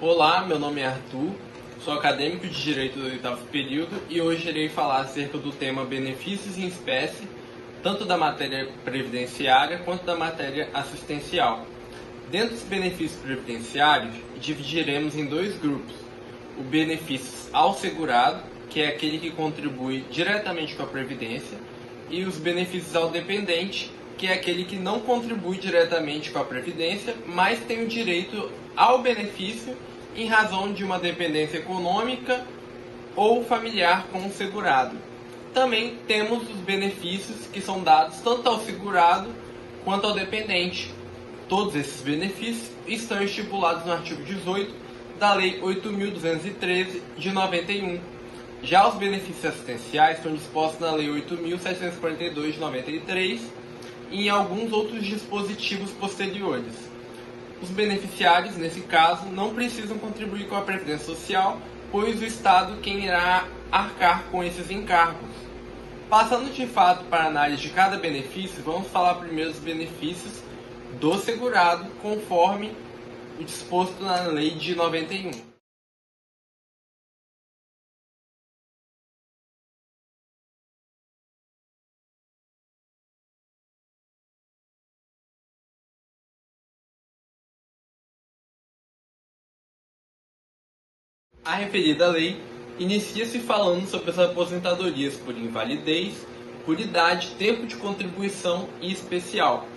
Olá, meu nome é Arthur, sou acadêmico de Direito do 8º período e hoje irei falar acerca do tema benefícios em espécie, tanto da matéria previdenciária quanto da matéria assistencial. Dentro dos benefícios previdenciários, dividiremos em dois grupos: o benefícios ao segurado, que é aquele que contribui diretamente com a previdência, e os benefícios ao dependente, que é aquele que não contribui diretamente com a previdência, mas tem o direito ao benefício em razão de uma dependência econômica ou familiar com o segurado. Também temos os benefícios que são dados tanto ao segurado quanto ao dependente. Todos esses benefícios estão estipulados no artigo 18 da Lei 8.213 de 91. Já os benefícios assistenciais estão dispostos na Lei 8.742 de 93 e em alguns outros dispositivos posteriores. Os beneficiários, nesse caso, não precisam contribuir com a Previdência Social, pois o Estado quem irá arcar com esses encargos. Passando de fato para a análise de cada benefício, vamos falar primeiro dos benefícios do segurado, conforme o disposto na Lei de 91. A referida lei inicia-se falando sobre as aposentadorias por invalidez, por idade, tempo de contribuição e especial.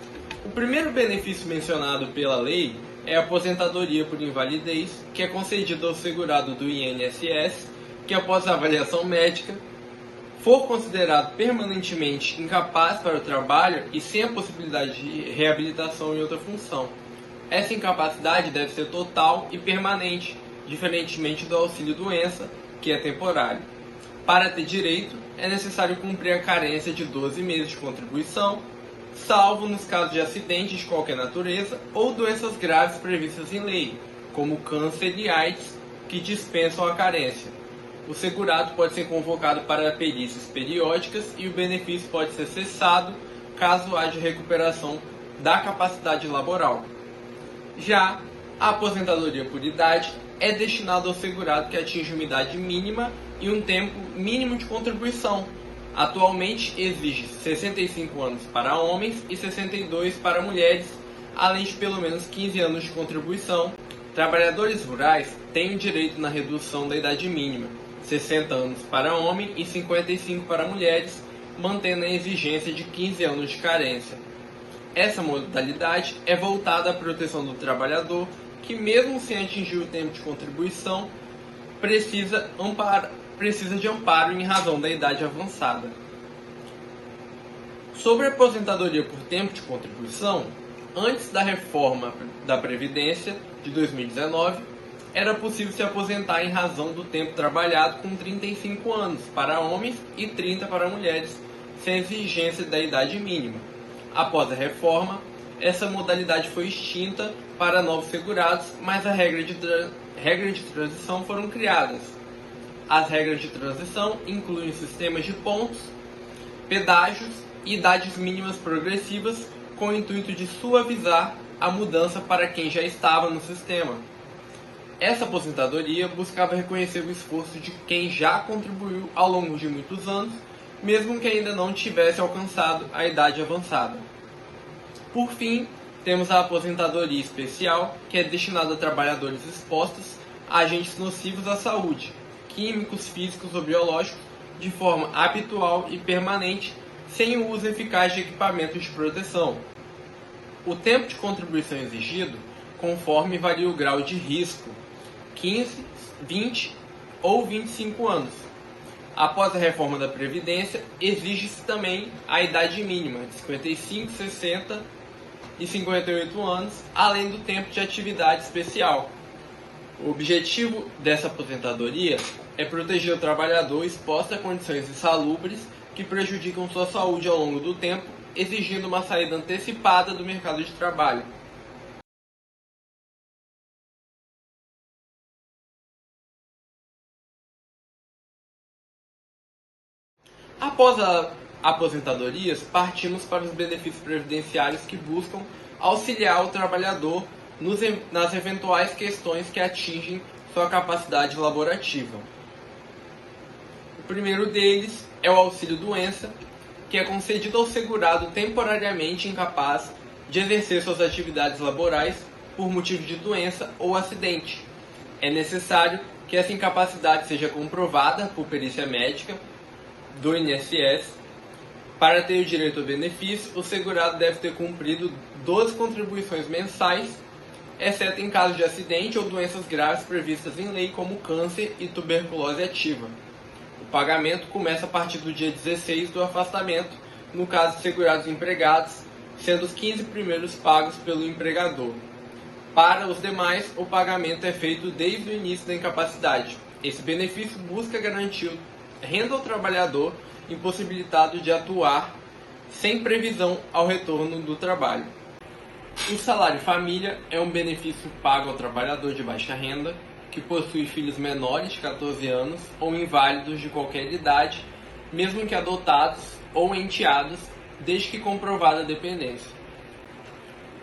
O primeiro benefício mencionado pela lei é a aposentadoria por invalidez, que é concedida ao segurado do INSS, que após a avaliação médica for considerado permanentemente incapaz para o trabalho e sem a possibilidade de reabilitação em outra função. Essa incapacidade deve ser total e permanente, diferentemente do auxílio-doença, que é temporário. Para ter direito, é necessário cumprir a carência de 12 meses de contribuição, salvo nos casos de acidentes de qualquer natureza ou doenças graves previstas em lei, como câncer e AIDS, que dispensam a carência. O segurado pode ser convocado para perícias periódicas e o benefício pode ser cessado caso haja recuperação da capacidade laboral. Já a aposentadoria por idade é destinada ao segurado que atinge uma idade mínima e um tempo mínimo de contribuição. Atualmente exige 65 anos para homens e 62 para mulheres, além de pelo menos 15 anos de contribuição. Trabalhadores rurais têm o direito na redução da idade mínima, 60 anos para homem e 55 para mulheres, mantendo a exigência de 15 anos de carência. Essa modalidade é voltada à proteção do trabalhador que, mesmo sem atingir o tempo de contribuição, precisa de amparo em razão da idade avançada. Sobre a aposentadoria por tempo de contribuição, antes da reforma da Previdência de 2019, era possível se aposentar em razão do tempo trabalhado com 35 anos para homens e 30 para mulheres, sem exigência da idade mínima. Após a reforma, essa modalidade foi extinta para novos segurados, mas as regras de transição foram criadas. As regras de transição incluem sistemas de pontos, pedágios e idades mínimas progressivas com o intuito de suavizar a mudança para quem já estava no sistema. Essa aposentadoria buscava reconhecer o esforço de quem já contribuiu ao longo de muitos anos, mesmo que ainda não tivesse alcançado a idade avançada. Por fim, temos a aposentadoria especial, que é destinada a trabalhadores expostos a agentes nocivos à saúde, químicos, físicos ou biológicos, de forma habitual e permanente, sem o uso eficaz de equipamentos de proteção. O tempo de contribuição exigido, conforme varia o grau de risco, 15, 20 ou 25 anos. Após a reforma da Previdência, exige-se também a idade mínima de 55, 60 e 58 anos, além do tempo de atividade especial. O objetivo dessa aposentadoria é proteger o trabalhador exposto a condições insalubres que prejudicam sua saúde ao longo do tempo, exigindo uma saída antecipada do mercado de trabalho. Após a aposentadorias, partimos para os benefícios previdenciários que buscam auxiliar o trabalhador nas eventuais questões que atingem sua capacidade laborativa. O primeiro deles é o auxílio-doença, que é concedido ao segurado temporariamente incapaz de exercer suas atividades laborais por motivo de doença ou acidente. É necessário que essa incapacidade seja comprovada por perícia médica do INSS. Para ter o direito ao benefício, o segurado deve ter cumprido 12 contribuições mensais, exceto em caso de acidente ou doenças graves previstas em lei, como câncer e tuberculose ativa. O pagamento começa a partir do dia 16 do afastamento, no caso de segurados empregados, sendo os 15 primeiros pagos pelo empregador. Para os demais, o pagamento é feito desde o início da incapacidade. Esse benefício busca garantir renda ao trabalhador impossibilitado de atuar sem previsão ao retorno do trabalho. O salário família é um benefício pago ao trabalhador de baixa renda que possui filhos menores de 14 anos ou inválidos de qualquer idade, mesmo que adotados ou enteados, desde que comprovada a dependência.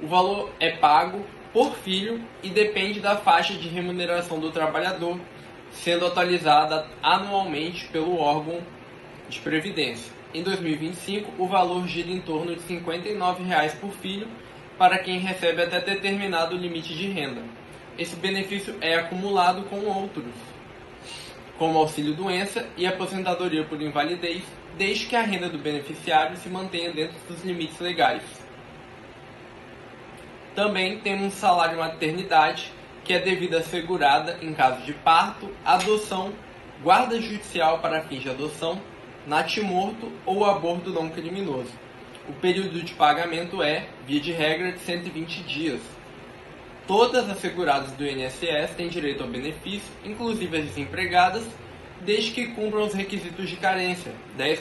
O valor é pago por filho e depende da faixa de remuneração do trabalhador, sendo atualizada anualmente pelo órgão de previdência. Em 2025, o valor gira em torno de R$ 59,00 por filho para quem recebe até determinado limite de renda. Esse benefício é acumulado com outros, como auxílio-doença e aposentadoria por invalidez, desde que a renda do beneficiário se mantenha dentro dos limites legais. Também temos salário maternidade, que é devida assegurada em caso de parto, adoção, guarda judicial para fins de adoção, natimorto ou aborto não criminoso. O período de pagamento é, via de regra, de 120 dias. Todas as seguradas do INSS têm direito ao benefício, inclusive as desempregadas, desde que cumpram os requisitos de carência, 10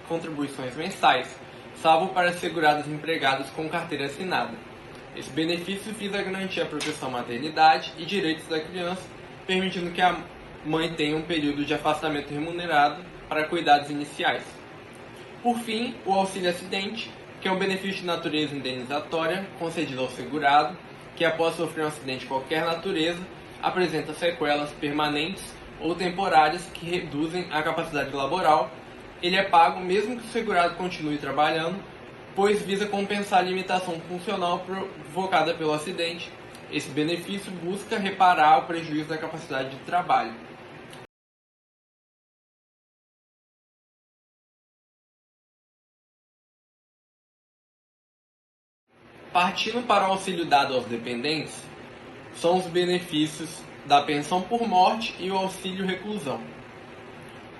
contribuições mensais, salvo para seguradas empregadas com carteira assinada. Esse benefício visa garantir a proteção à maternidade e direitos da criança, permitindo que a mãe tenha um período de afastamento remunerado para cuidados iniciais. Por fim, o auxílio-acidente, que é um benefício de natureza indenizatória concedido ao segurado, que após sofrer um acidente de qualquer natureza, apresenta sequelas permanentes ou temporárias que reduzem a capacidade laboral. Ele é pago mesmo que o segurado continue trabalhando, pois visa compensar a limitação funcional provocada pelo acidente. Esse benefício busca reparar o prejuízo da capacidade de trabalho. Partindo para o auxílio dado aos dependentes, são os benefícios da pensão por morte e o auxílio reclusão.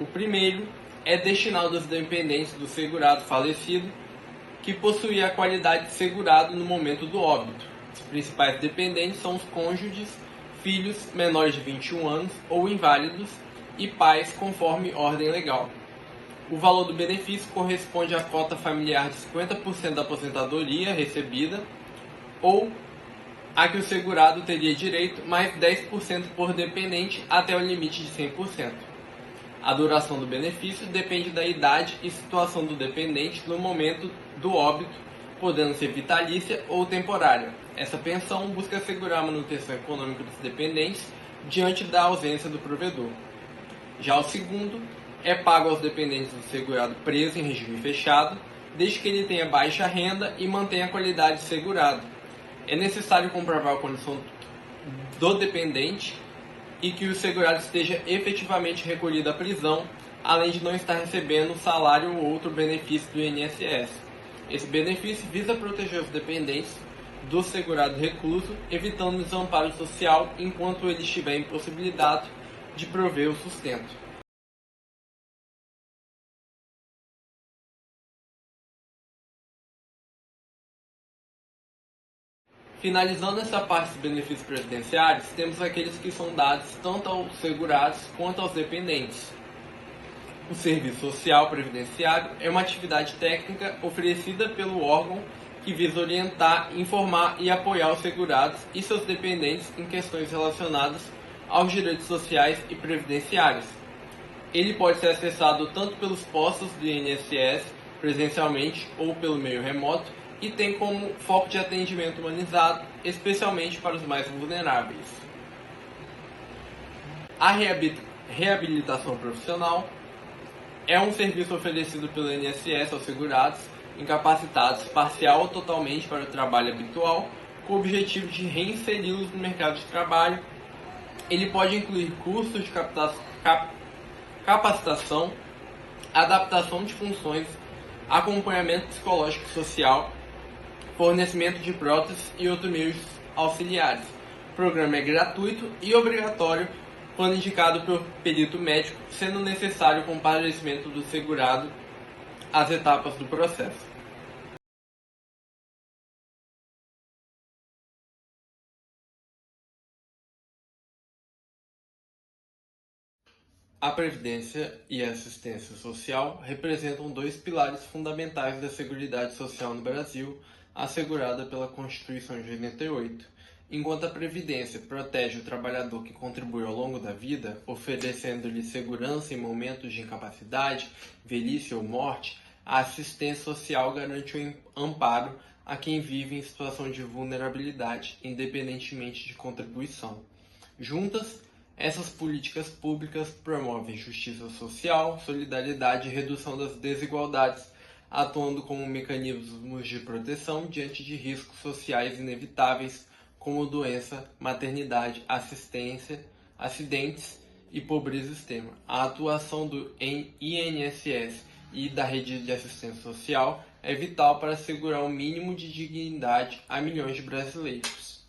O primeiro é destinado aos dependentes do segurado falecido que possuía a qualidade de segurado no momento do óbito. Os principais dependentes são os cônjuges, filhos menores de 21 anos ou inválidos e pais conforme ordem legal. O valor do benefício corresponde à cota familiar de 50% da aposentadoria recebida ou a que o segurado teria direito, mais 10% por dependente até o limite de 100%. A duração do benefício depende da idade e situação do dependente no momento do óbito, podendo ser vitalícia ou temporária. Essa pensão busca assegurar a manutenção econômica dos dependentes diante da ausência do provedor. Já o segundo é pago aos dependentes do segurado preso em regime fechado, desde que ele tenha baixa renda e mantenha a qualidade de segurado. É necessário comprovar a condição do dependente e que o segurado esteja efetivamente recolhido à prisão, além de não estar recebendo salário ou outro benefício do INSS. Esse benefício visa proteger os dependentes do segurado recluso, evitando o desamparo social enquanto ele estiver impossibilitado de prover o sustento. Finalizando essa parte dos benefícios previdenciários, temos aqueles que são dados tanto aos segurados quanto aos dependentes. O serviço social previdenciário é uma atividade técnica oferecida pelo órgão que visa orientar, informar e apoiar os segurados e seus dependentes em questões relacionadas aos direitos sociais e previdenciários. Ele pode ser acessado tanto pelos postos do INSS presencialmente ou pelo meio remoto, e tem como foco de atendimento humanizado, especialmente para os mais vulneráveis. A reabilitação profissional é um serviço oferecido pelo INSS aos segurados incapacitados parcial ou totalmente para o trabalho habitual, com o objetivo de reinseri-los no mercado de trabalho. Ele pode incluir cursos de capacitação, adaptação de funções, acompanhamento psicológico e social, fornecimento de próteses e outros meios auxiliares. O programa é gratuito e obrigatório quando indicado por perito médico, sendo necessário o comparecimento do segurado às etapas do processo. A Previdência e a Assistência Social representam dois pilares fundamentais da Seguridade Social no Brasil, assegurada pela Constituição de 88. Enquanto a Previdência protege o trabalhador que contribui ao longo da vida, oferecendo-lhe segurança em momentos de incapacidade, velhice ou morte, a assistência social garante o amparo a quem vive em situação de vulnerabilidade, independentemente de contribuição. Juntas, essas políticas públicas promovem justiça social, solidariedade e redução das desigualdades, atuando como mecanismos de proteção diante de riscos sociais inevitáveis como doença, maternidade, acidentes e pobreza extrema. A atuação do INSS e da rede de assistência social é vital para assegurar o mínimo de dignidade a milhões de brasileiros.